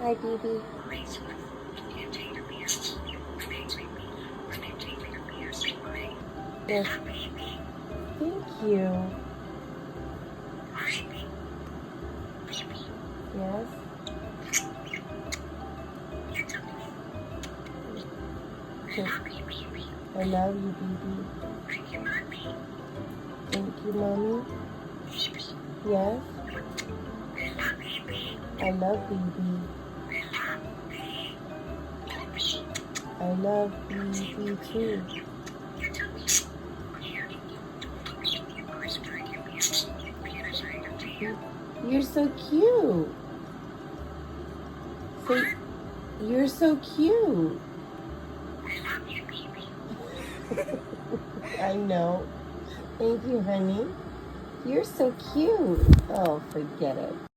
Hi, BB. Yes. Thank you. Yes. Okay. I love you, BB. Thank you, Mommy. Yes. I love BB. I love BB too. You're so cute. So, you're so cute. I know. Thank you, honey. You're so cute. Oh, forget it.